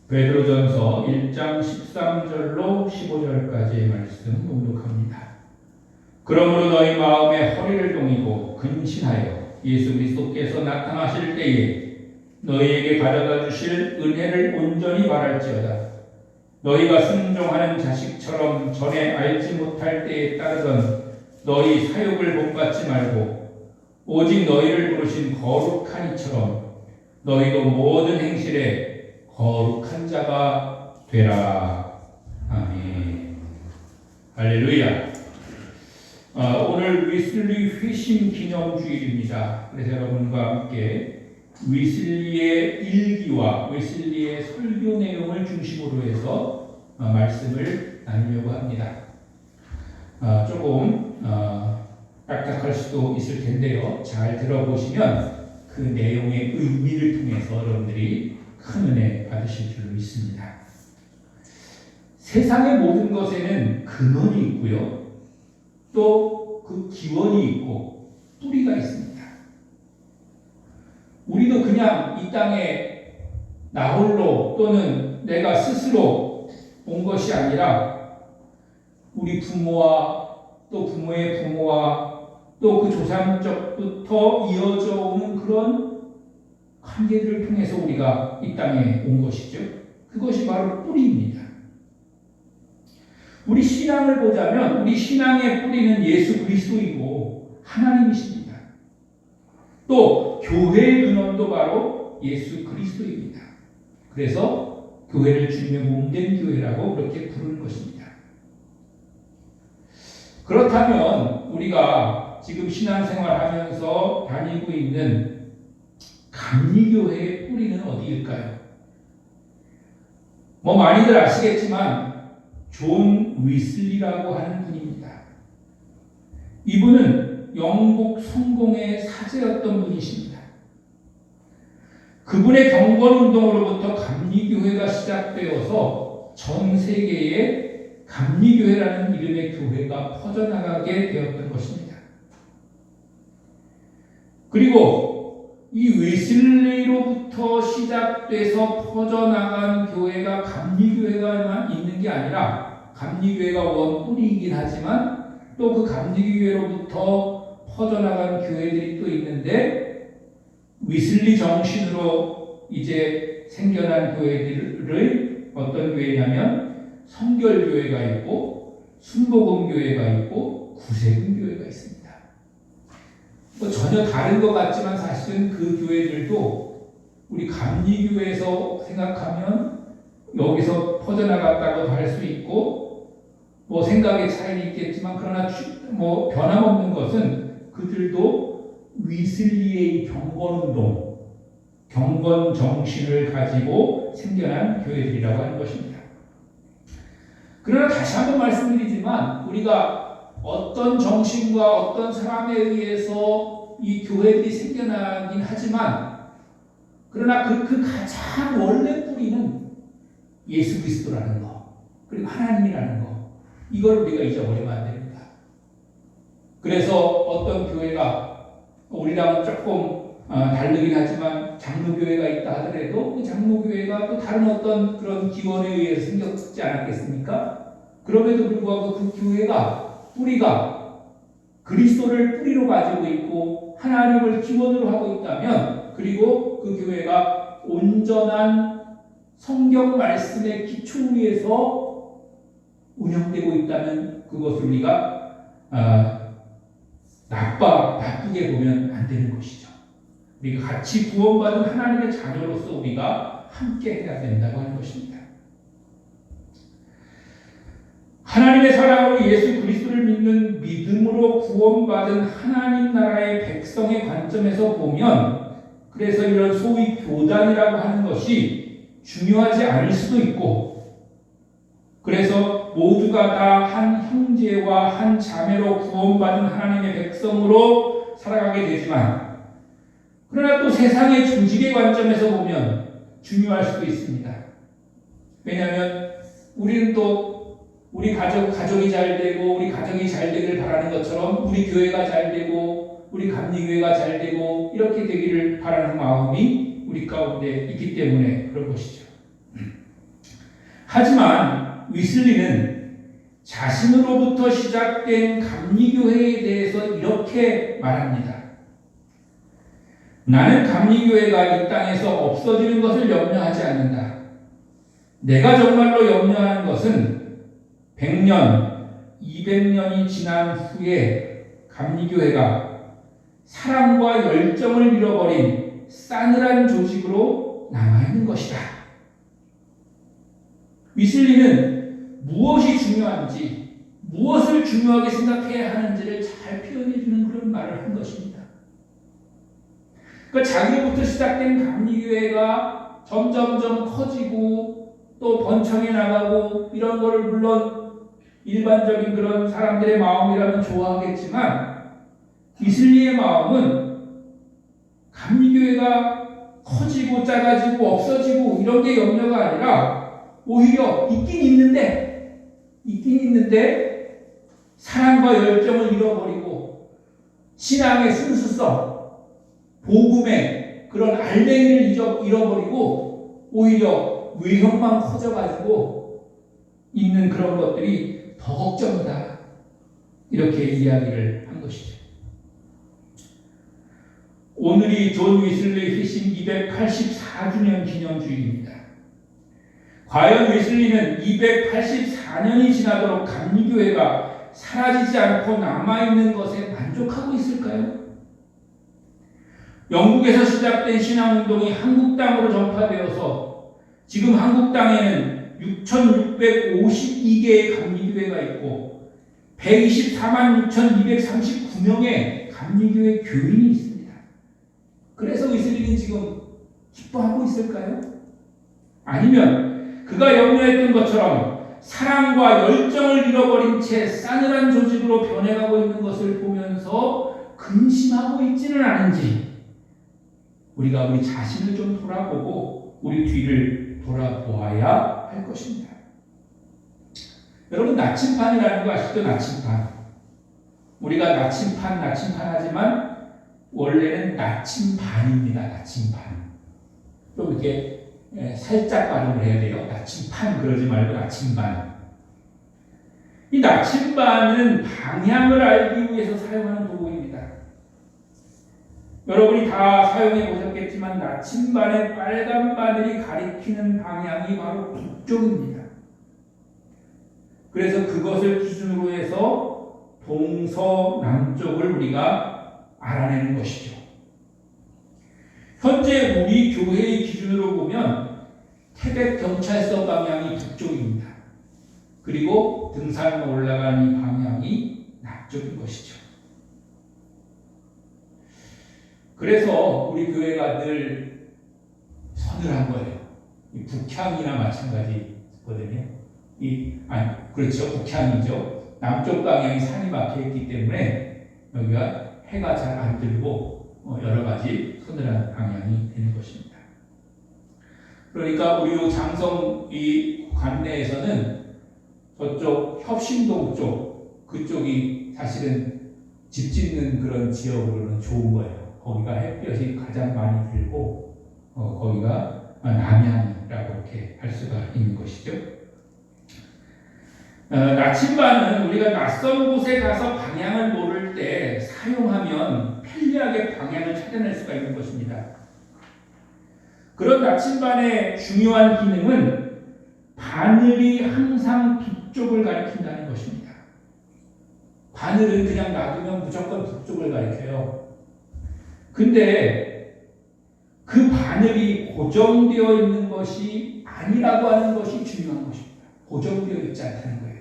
베드로전서 1장 13절로 15절까지의 말씀 봉독합니다. 그러므로 너희 마음에 허리를 동이고 근신하여 예수 그리스도께서 나타나실 때에 너희에게 가져다 주실 은혜를 온전히 바랄지어다. 너희가 순종하는 자식처럼 전에 알지 못할 때에 따르던 너희 사욕을 본받지 말고 오직 너희를 부르신 거룩한 이처럼 너희도 모든 행실에 거룩한 자가 되라. 아멘. 할렐루야. 오늘 위슬리 회심 기념주일입니다. 그래서 여러분과 함께 위슬리의 일기와 위슬리의 설교 내용을 중심으로 해서 말씀을 나누려고 합니다. 조금 딱딱할 수도 있을 텐데요. 잘 들어보시면 그 내용의 의미를 통해서 여러분들이 큰 은혜 받으실 줄 믿습니다. 세상의 모든 것에는 근원이 있고요. 또 그 기원이 있고 뿌리가 있습니다. 우리도 그냥 이 땅에 나 홀로 또는 내가 스스로 온 것이 아니라 우리 부모와 또 부모의 부모와 또 그 조상적부터 이어져 오는 그런 관계들을 통해서 우리가 이 땅에 온 것이죠. 그것이 바로 뿌리입니다. 우리 신앙을 보자면 우리 신앙의 뿌리는 예수 그리스도이고 하나님이십니다. 또 교회의 근원도 바로 예수 그리스도입니다. 그래서 교회를 주님의 몸된 교회라고 그렇게 부르는 것입니다. 그렇다면 우리가 지금 신앙생활하면서 다니고 있는 감리교회의 뿌리는 어디일까요? 많이들 아시겠지만 존 위슬리라고 하는 분입니다. 이분은 영국 성공의 사제였던 분이십니다. 그분의 경건운동으로부터 감리교회가 시작되어서 전 세계에 감리교회라는 이름의 교회가 퍼져나가게 되었던 것입니다. 그리고 이 위슬리로부터 시작돼서 퍼져나간 교회가 감리교회가 있는 게 아니라 감리교회가 원뿌리이긴 하지만 또 그 감리교회로부터 퍼져나간 교회들이 또 있는데 위슬리 정신으로 이제 생겨난 교회들의 어떤 교회냐면 성결교회가 있고 순복음교회가 있고 구세군교회가 있습니다. 전혀 다른 것 같지만 사실은 그 교회들도 우리 감리교회에서 생각하면 여기서 퍼져나갔다고도 할 수 있고 생각의 차이는 있겠지만 그러나 변함없는 것은 그들도 위슬리의 경건운동, 경건 정신을 가지고 생겨난 교회들이라고 하는 것입니다. 그러나 다시 한번 말씀드리지만 우리가 어떤 정신과 어떤 사람에 의해서 이 교회들이 생겨나긴 하지만 그러나 그 가장 원래 뿌리는 예수 그리스도라는 거 그리고 하나님이라는 거 이걸 우리가 잊어버리면 안 됩니다. 그래서 어떤 교회가 우리랑은 조금 다르긴 하지만 장로교회가 있다 하더라도 그 장로교회가 또 다른 어떤 그런 기원에 의해서 생겼지 않았겠습니까? 그럼에도 불구하고 그 교회가 뿌리가 그리스도를 뿌리로 가지고 있고 하나님을 기원으로 하고 있다면 그리고 그 교회가 온전한 성경 말씀의 기초 위에서 운영되고 있다면 그것을 우리가 나쁘게 보면 안 되는 것이죠. 우리가 같이 구원받은 하나님의 자녀로서 우리가 함께 해야 된다고 하는 것입니다. 하나님의 사랑으로 예수 그리스도를 믿는 믿음으로 구원받은 하나님 나라의 백성의 관점에서 보면 그래서 이런 소위 교단이라고 하는 것이 중요하지 않을 수도 있고 그래서 모두가 다 한 형제와 한 자매로 구원받은 하나님의 백성으로 살아가게 되지만 그러나 또 세상의 조직의 관점에서 보면 중요할 수도 있습니다. 왜냐하면 우리는 또 우리 가족이 잘 되고 우리 가정이 잘 되기를 바라는 것처럼 우리 교회가 잘 되고 우리 감리교회가 잘 되고 이렇게 되기를 바라는 마음이 우리 가운데 있기 때문에 그런 것이죠. 하지만 위슬리는 자신으로부터 시작된 감리교회에 대해서 이렇게 말합니다. 나는 감리교회가 이 땅에서 없어지는 것을 염려하지 않는다. 내가 정말로 염려하는 것은 100년, 200년이 지난 후에 감리교회가 사랑과 열정을 잃어버린 싸늘한 조직으로 남아있는 것이다. 위슬리는 무엇이 중요한지, 무엇을 중요하게 생각해야 하는지를 잘 표현해주는 그런 말을 한 것입니다. 그러니까 자기로부터 시작된 감리교회가 점점점 커지고 또 번창해 나가고 이런 거를 물론 일반적인 그런 사람들의 마음이라면 좋아하겠지만 위슬리의 마음은 감리교회가 커지고 작아지고 없어지고 이런 게 염려가 아니라 오히려 있긴 있는데 사랑과 열정을 잃어버리고 신앙의 순수성, 복음의 그런 알맹이를 잃어버리고 오히려 외형만 커져가지고 있는 그런 것들이 더 걱정이다. 이렇게 이야기를 한 것이죠. 오늘이 존 위슬리 회심 284주년 기념주일입니다. 과연 위슬리는 284년이 지나도록 감리교회가 사라지지 않고 남아있는 것에 만족하고 있을까요? 영국에서 시작된 신앙운동이 한국 땅으로 전파되어서 지금 한국 땅에는 6,652개의 감리교회가 있고 124만 6,239명의 감리교회 교인이 있습니다. 그래서 위슬리는 지금 기뻐하고 있을까요? 아니면 그가 염려했던 것처럼 사랑과 열정을 잃어버린 채 싸늘한 조직으로 변해가고 있는 것을 보면서 근심하고 있지는 않은지 우리가 우리 자신을 좀 돌아보고 우리 뒤를 돌아보아야 할 것입니다. 여러분 나침판이라는 거 아시죠? 나침판. 우리가 나침판 하지만 원래는 나침반입니다. 나침반. 좀 이렇게 살짝 발음을 해야 돼요. 나침판 그러지 말고 나침반. 이 나침반은 방향을 알기 위해서 사용하는 도구입니다. 여러분이 다 사용해 보셨겠지만 나침반의 빨간 바늘이 가리키는 방향이 바로 북쪽입니다. 그래서 그것을 기준으로 해서 동서남쪽을 우리가 알아내는 것이죠. 현재 우리 교회의 기준으로 보면 태백경찰서 방향이 북쪽입니다. 그리고 등산 올라가는 이 방향이 남쪽인 것이죠. 그래서 우리 교회가 늘 서늘한 거예요. 이 북향이나 마찬가지거든요. 그렇죠. 북향이죠. 남쪽 방향이 산이 막혀있기 때문에 여기가 해가 잘 안 들고 여러 가지 서늘한 방향이 되는 것입니다. 그러니까 우리 장성 이 관내에서는 저쪽 협신동 쪽 그쪽이 사실은 집 짓는 그런 지역으로는 좋은 거예요. 거기가 햇볕이 가장 많이 들고 거기가 남향이라고 이렇게 할 수가 있는 것이죠. 나침반은 우리가 낯선 곳에 가서 방향을 모를 때 사용하면 편리하게 방향을 찾아낼 수가 있는 것입니다. 그런 나침반의 중요한 기능은 바늘이 항상 북쪽을 가리킨다는 것입니다. 바늘은 그냥 놔두면 무조건 북쪽을 가리켜요. 근데 그 바늘이 고정되어 있는 것이 아니라고 하는 것이 중요한 것입니다. 고정되어 있지 않다는 거예요.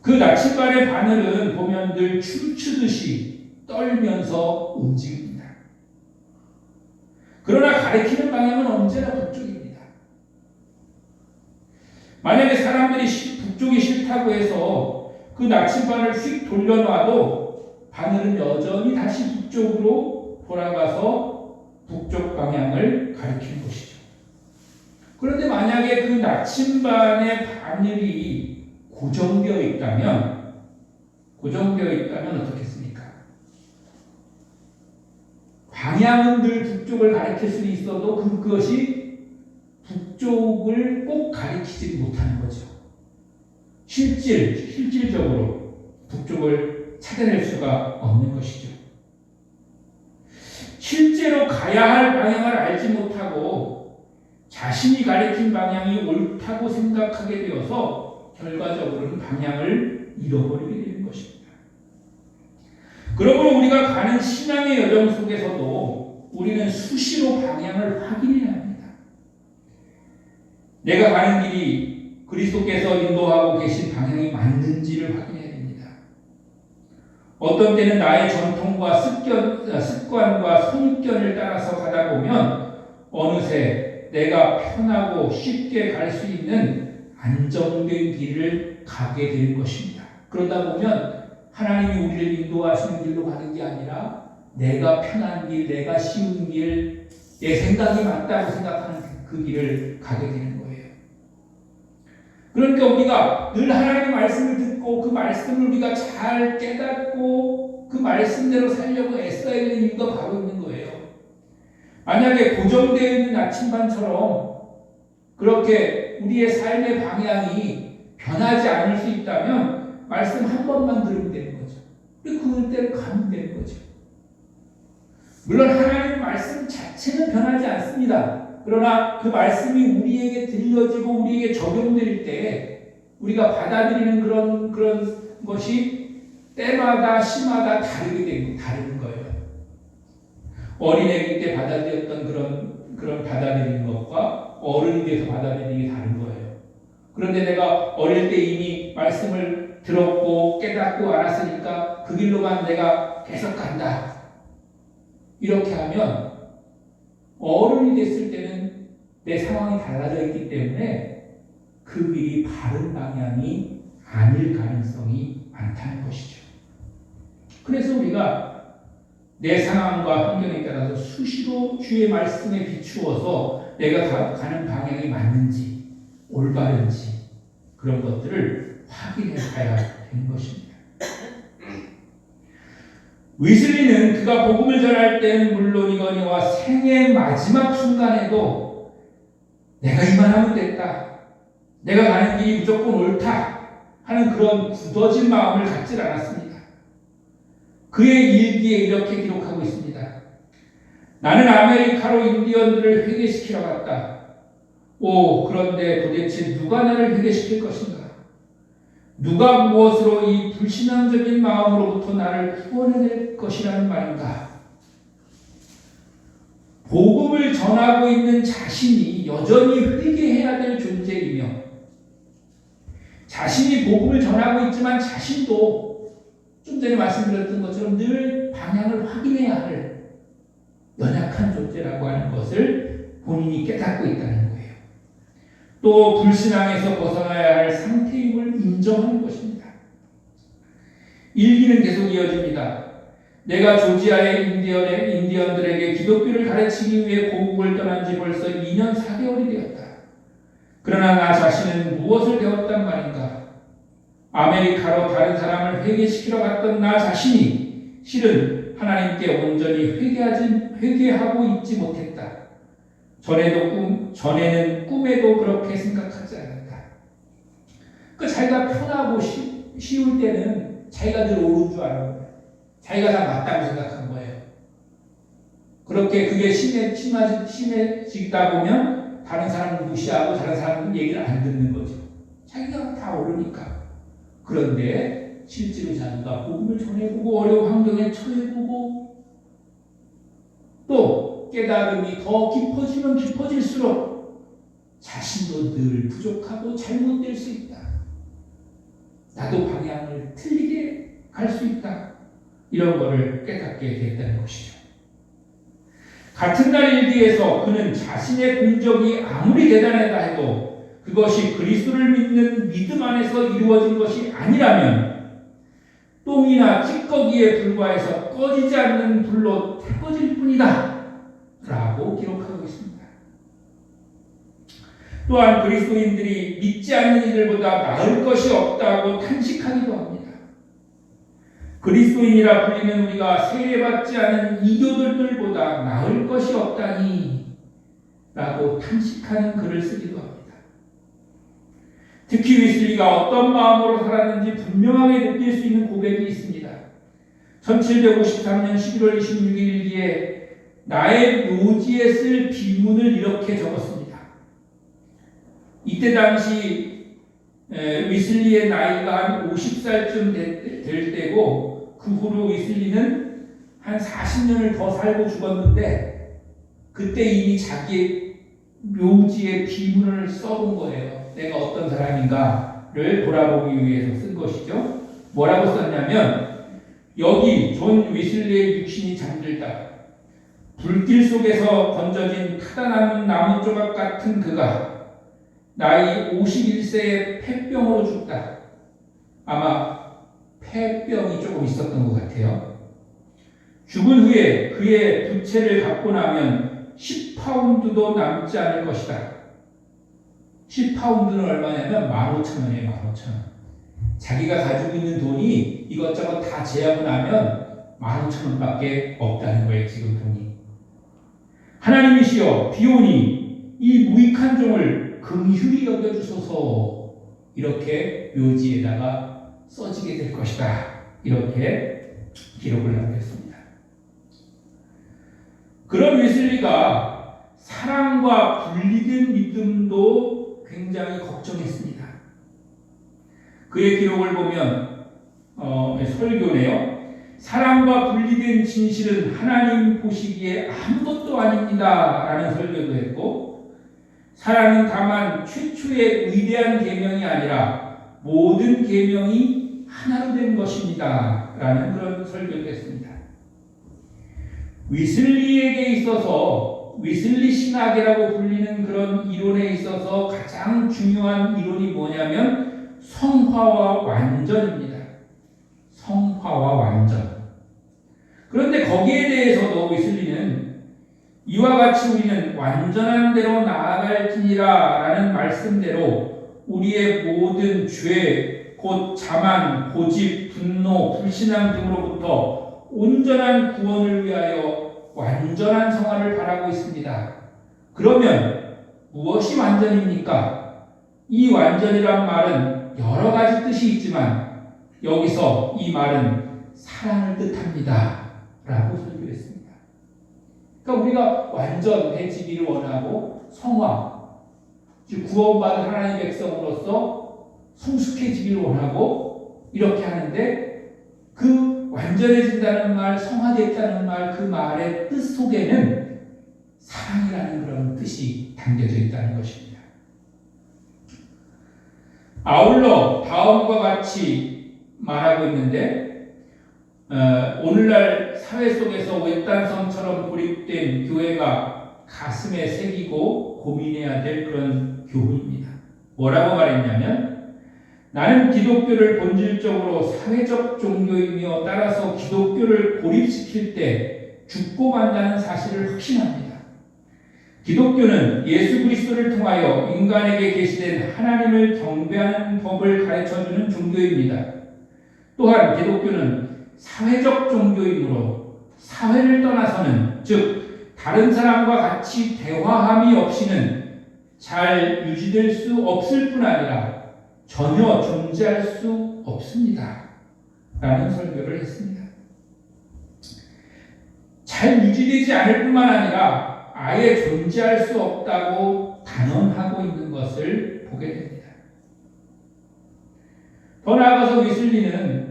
그 나침반의 바늘은 보면 늘 춤추듯이 떨면서 움직입니다. 그러나 가리키는 방향은 언제나 북쪽입니다. 만약에 사람들이 북쪽이 싫다고 해서 그 나침반을 휙 돌려놔도 바늘은 여전히 다시 북쪽으로 돌아가서 북쪽 방향을 가리키는 것이죠. 그런데 만약에 그 나침반의 바늘이 고정되어 있다면 어떻겠습니까? 방향은 늘 북쪽을 가리킬 수 있어도 그것이 북쪽 그쪽을 꼭 가리키지 못하는 거죠. 실질적으로 북쪽을 찾아낼 수가 없는 것이죠. 실제로 가야 할 방향을 알지 못하고 자신이 가리킨 방향이 옳다고 생각하게 되어서 결과적으로는 방향을 잃어버리게 되는 것입니다. 그러므로 우리가 가는 신앙의 여정 속에서도 우리는 수시로 방향을 확인해야 합니다. 내가 가는 길이 그리스도께서 인도하고 계신 방향이 맞는지를 확인해야 됩니다. 어떤 때는 나의 전통과 습관과 선입견을 따라서 가다 보면 어느새 내가 편하고 쉽게 갈 수 있는 안정된 길을 가게 되는 것입니다. 그러다 보면 하나님이 우리를 인도하시는 길로 가는 게 아니라 내가 편한 길, 내가 쉬운 길, 내 생각이 맞다고 생각하는 그 길을 가게 되는 거예요. 그러니까 우리가 늘 하나님의 말씀을 듣고 그 말씀을 우리가 잘 깨닫고 그 말씀대로 살려고 애써야 되는 이유가 바로 있는 거예요. 만약에 고정되어 있는 나침반처럼 그렇게 우리의 삶의 방향이 변하지 않을 수 있다면 말씀 한 번만 들으면 되는 거죠. 그 때를 가면 되는 거죠. 물론 하나님의 말씀 자체는 변하지 않습니다. 그러나 그 말씀이 우리에게 들려지고 우리에게 적용될 때 우리가 받아들이는 그런 것이 때마다 시마다 다른 거예요. 어린애기 때 받아들였던 그런 받아들이는 것과 어른이 돼서 받아들이는 게 다른 거예요. 그런데 내가 어릴 때 이미 말씀을 들었고 깨닫고 알았으니까 그 길로만 내가 계속 간다. 이렇게 하면 어른이 됐을 때는 내 상황이 달라져 있기 때문에 그 길이 바른 방향이 아닐 가능성이 많다는 것이죠. 그래서 우리가 내 상황과 환경에 따라서 수시로 주의 말씀에 비추어서 내가 가는 방향이 맞는지 올바른지 그런 것들을 확인해 가야 되는 것입니다. 웨슬리는 그가 복음을 전할 때는 물론이거니와 생의 마지막 순간에도 내가 이만하면 됐다, 내가 가는 길이 무조건 옳다 하는 그런 굳어진 마음을 갖질 않았습니다. 그의 일기에 이렇게 기록하고 있습니다. 나는 아메리카로 인디언들을 회개시키러 갔다. 그런데 도대체 누가 나를 회개시킬 것인가? 누가 무엇으로 이 불신앙적인 마음으로부터 나를 구원해낼 것이라는 말인가? 복음을 전하고 있는 자신이 여전히 회개해야 될 존재이며 자신이 복음을 전하고 있지만 자신도 좀 전에 말씀드렸던 것처럼 늘 방향을 확인해야 할 연약한 존재라고 하는 것을 본인이 깨닫고 있다는 거예요. 또 불신앙에서 벗어나야 할 상태임을 인정하는 것입니다. 일기는 계속 이어집니다. 내가 조지아의 인디언들에게 기독교를 가르치기 위해 고국을 떠난 지 벌써 2년 4개월이 되었다. 그러나 나 자신은 무엇을 배웠단 말인가? 아메리카로 다른 사람을 회개시키러 갔던 나 자신이 실은 하나님께 온전히 회개하고 있지 못했다. 전에는 꿈에도 그렇게 생각하지 않았다. 자기가 편하고 쉬울 때는 자기가 늘 옳은 줄 아는 거예요. 자기가 다 맞다고 생각한 거예요. 그렇게 그게 심해지다 보면 다른 사람을 무시하고 다른 사람은 얘기를 안 듣는 거죠. 자기가 다 옳으니까. 그런데 실제로 자기가 복음을 전해보고 어려운 환경에 처해보고 또 깨달음이 더 깊어지면 깊어질수록 자신도 늘 부족하고 잘못될 수 있다. 나도 방향을 틀리게 갈 수 있다. 이런 거를 깨닫게 됐다는 것이죠. 같은 날 일기에서 그는 자신의 공적이 아무리 대단하다 해도 그것이 그리스도를 믿는 믿음 안에서 이루어진 것이 아니라면 똥이나 찌꺼기에 불과해서 꺼지지 않는 불로 태워질 뿐이다 라고 기록하고 있습니다. 또한 그리스도인들이 믿지 않는 이들보다 나을 것이 없다고 탄식하기도 합니다. 그리스도인이라 불리는 우리가 세례받지 않은 이교들보다 나을 것이 없다니 라고 탄식하는 글을 쓰기도 합니다. 특히 웨슬리가 어떤 마음으로 살았는지 분명하게 느낄 수 있는 고백이 있습니다. 1753년 11월 26일기에 나의 묘지에 쓸 비문을 이렇게 적었습니다. 이때 당시 웨슬리의 나이가 한 50살쯤 될 때고, 그 후로 웨슬리는 한 40년을 더 살고 죽었는데, 그때 이미 자기의 묘지에 비문을 써본 거예요. 내가 어떤 사람인가를 돌아보기 위해서 쓴 것이죠. 뭐라고 썼냐면, 여기 존 웨슬리의 육신이 잠들다. 불길 속에서 건져진 타다남은 나무 조각 같은 그가 나이 51세에 폐병으로 죽다. 아마 폐병이 조금 있었던 것 같아요. 죽은 후에 그의 부채를 갖고 나면 10파운드도 남지 않을 것이다. 10파운드는 얼마냐면 15,000원이에요. 15,000원. 자기가 가지고 있는 돈이 이것저것 다 제하고 나면 15,000원밖에 없다는 거예요. 지금 돈이. 하나님이시여 비오니 이 무익한 종을 긍휼히 여겨주소서. 이렇게 묘지에다가 써지게 될 것이다. 이렇게 기록을 남겼습니다. 그런 웨슬리가 사랑과 분리된 믿음도 굉장히 걱정했습니다. 그의 기록을 보면 설교네요. 사랑과 분리된 진실은 하나님 보시기에 아무것도 아닙니다. 라는 설교도 했고, 사랑은 다만 최초의 위대한 계명이 아니라 모든 계명이 하나로 된 것입니다. 라는 그런 설교도 했습니다. 웨슬리에게 있어서 웨슬리 신학이라고 불리는 그런 이론에 있어서 가장 중요한 이론이 뭐냐면 성화와 완전입니다. 성화와 완전. 그런데 거기에 대해서도 웨슬리는 이와 같이 우리는 완전한 대로 나아갈지니라 라는 말씀대로 우리의 모든 죄, 곧 자만, 고집, 분노, 불신앙 등으로부터 온전한 구원을 위하여 완전한 성화를 바라고 있습니다. 그러면 무엇이 완전입니까? 이 완전이란 말은 여러 가지 뜻이 있지만 여기서 이 말은 사랑을 뜻합니다. 라고 설교했습니다. 그러니까 우리가 완전해지기를 원하고 성화, 즉 구원받은 하나님의 백성으로서 성숙해지기를 원하고 이렇게 하는데, 그 완전해진다는 말, 성화됐다는 말, 그 말의 뜻 속에는 사랑이라는 그런 뜻이 담겨져 있다는 것입니다. 아울러 다음과 같이 말하고 있는데, 오늘날 사회 속에서 외딴섬처럼 고립된 교회가 가슴에 새기고 고민해야 될 그런 교훈입니다. 뭐라고 말했냐면, 나는 기독교를 본질적으로 사회적 종교이며 따라서 기독교를 고립시킬 때 죽고 만다는 사실을 확신합니다. 기독교는 예수 그리스도를 통하여 인간에게 계시된 하나님을 경배하는 법을 가르쳐주는 종교입니다. 또한 기독교는 사회적 종교이므로 사회를 떠나서는, 즉 다른 사람과 같이 대화함이 없이는 잘 유지될 수 없을 뿐 아니라 전혀 존재할 수 없습니다. 라는 설교를 했습니다. 잘 유지되지 않을 뿐만 아니라 아예 존재할 수 없다고 단언하고 있는 것을 보게 됩니다. 더 나아가서 웨슬리는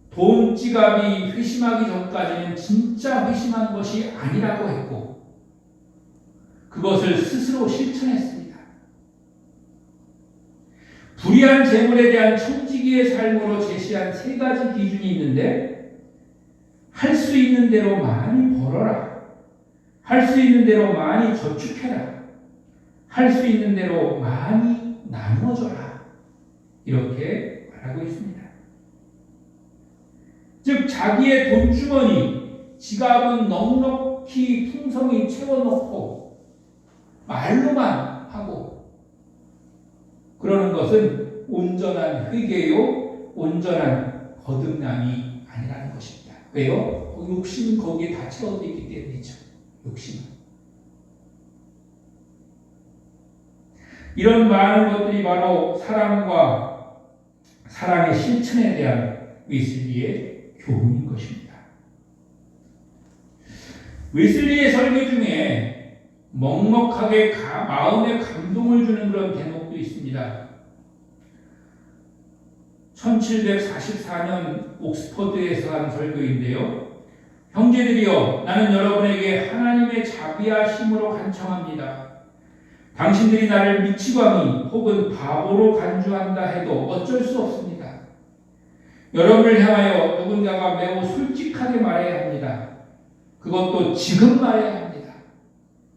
돈 지갑이 회심하기 전까지는 진짜 회심한 것이 아니라고 했고, 그것을 스스로 실천했습니다. 불의한 재물에 대한 청지기의 삶으로 제시한 3가지 기준이 있는데, 할 수 있는 대로 많이 벌어라, 할 수 있는 대로 많이 저축해라, 할 수 있는 대로 많이 나누어줘라, 이렇게 말하고 있습니다. 즉 자기의 돈주머니, 지갑은 넉넉히 풍성히 채워놓고 말로만 하고, 그러는 것은 온전한 회개요, 온전한 거듭남이 아니라는 것입니다. 왜요? 욕심은 거기에 다 채워져 있기 때문이죠. 욕심은. 이런 많은 것들이 바로 사랑과 사랑의 실천에 대한 웨슬리의 교훈인 것입니다. 웨슬리의 설교 중에 먹먹하게 마음에 감동을 주는 그런 대목도 있습니다. 1744년 옥스퍼드에서 한 설교인데요. 형제들이여, 나는 여러분에게 하나님의 자비하심으로 간청합니다. 당신들이 나를 미치광이 혹은 바보로 간주한다 해도 어쩔 수 없습니다. 여러분을 향하여 누군가가 매우 솔직하게 말해야 합니다. 그것도 지금 말해야 합니다.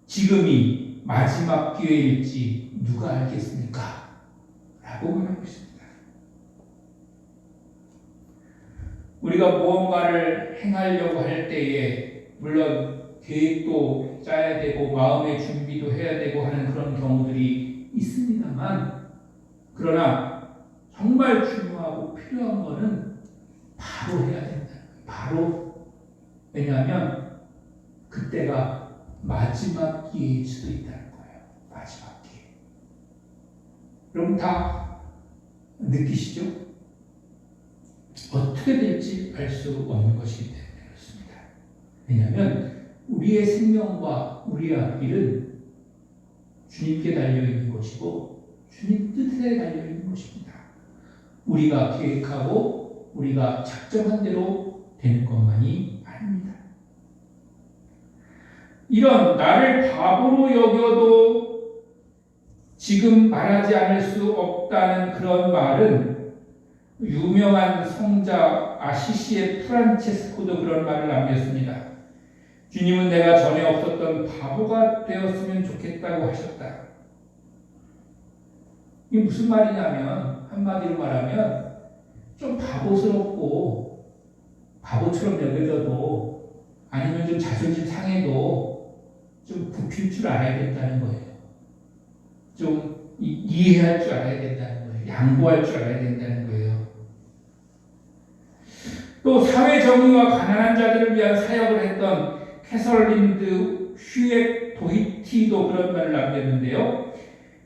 지금이 마지막 기회일지 누가 알겠습니까? 라고 말하고 있습니다. 우리가 무언가를 행하려고 할 때에 물론 계획도 짜야 되고 마음의 준비도 해야 되고 하는 그런 경우들이 있습니다만, 그러나 정말 중요하고 필요한 것은 바로 해야 된다. 바로. 왜냐하면 그때가 마지막 기회일 수도 있다는 거예요. 마지막 기회. 여러분 다 느끼시죠? 어떻게 될지 알 수 없는 것이기 때문에 그렇습니다. 왜냐하면 우리의 생명과 우리의 앞길은 주님께 달려있는 것이고 주님 뜻에 달려있는 것입니다. 우리가 계획하고 우리가 작정한 대로 되는 것만이 아닙니다. 이런 나를 바보로 여겨도 지금 말하지 않을 수 없다는 그런 말은 유명한 성자 아시시의 프란체스코도 그런 말을 남겼습니다. 주님은 내가 전에 없었던 바보가 되었으면 좋겠다고 하셨다. 이게 무슨 말이냐면, 한마디로 말하면 좀 바보스럽고 바보처럼 여겨져도, 아니면 좀 자존심 상해도 좀 굽힐 줄 알아야 된다는 거예요. 좀 이해할 줄 알아야 된다는 거예요. 양보할 줄 알아야 된다는 거예요. 또 사회 정의와 가난한 자들을 위한 사역을 했던 캐서린드 휴엑 도히티도 그런 말을 남겼는데요.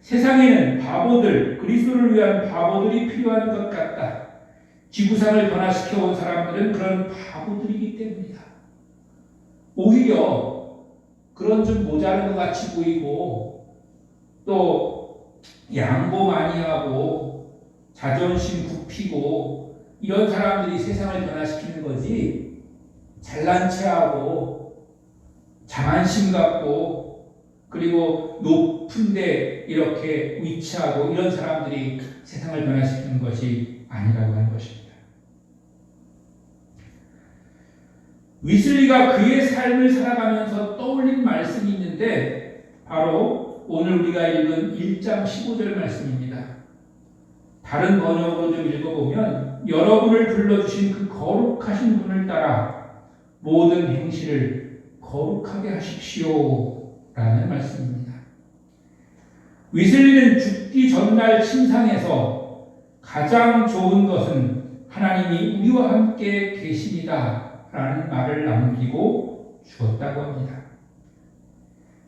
세상에는 바보들, 그리스도를 위한 바보들이 필요한 것 같다. 지구상을 변화시켜 온 사람들은 그런 바보들이기 때문이다. 오히려 그런 좀 모자른 것 같이 보이고 또 양보 많이 하고 자존심 굽히고 이런 사람들이 세상을 변화시키는 거지, 잘난 체하고 자만심 갖고 그리고 높은 데 이렇게 위치하고 이런 사람들이 세상을 변화시키는 것이 아니라고 하는 것입니다. 웨슬리가 그의 삶을 살아가면서 떠올린 말씀이 있는데 바로 오늘 우리가 읽은 1장 15절 말씀입니다. 다른 번역으로 좀 읽어보면 여러분을 불러주신 그 거룩하신 분을 따라 모든 행실을 거룩하게 하십시오 라는 말씀입니다. 웨슬리는 죽기 전날 침상에서 가장 좋은 것은 하나님이 우리와 함께 계십니다 라는 말을 남기고 죽었다고 합니다.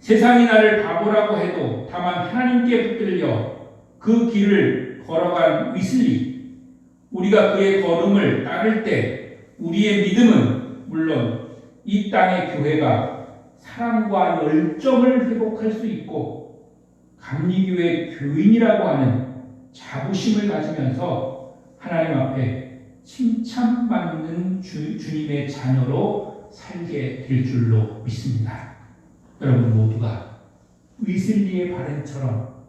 세상이 나를 바보라고 해도 다만 하나님께 붙들려 그 길을 걸어간 웨슬리, 우리가 그의 걸음을 따를 때 우리의 믿음은 물론 이 땅의 교회가 사랑과 열정을 회복할 수 있고 감리교회 교인이라고 하는 자부심을 가지면서 하나님 앞에 칭찬받는 주님의 자녀로 살게 될 줄로 믿습니다. 여러분 모두가 웨슬리의 발언처럼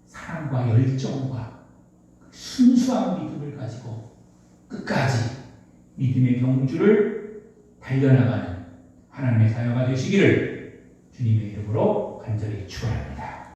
사랑과 열정과 순수한 믿음을 가지고 끝까지 믿음의 경주를 달려나가는 하나님의 자녀가 되시기를 주님의 이름으로 간절히 축원합니다.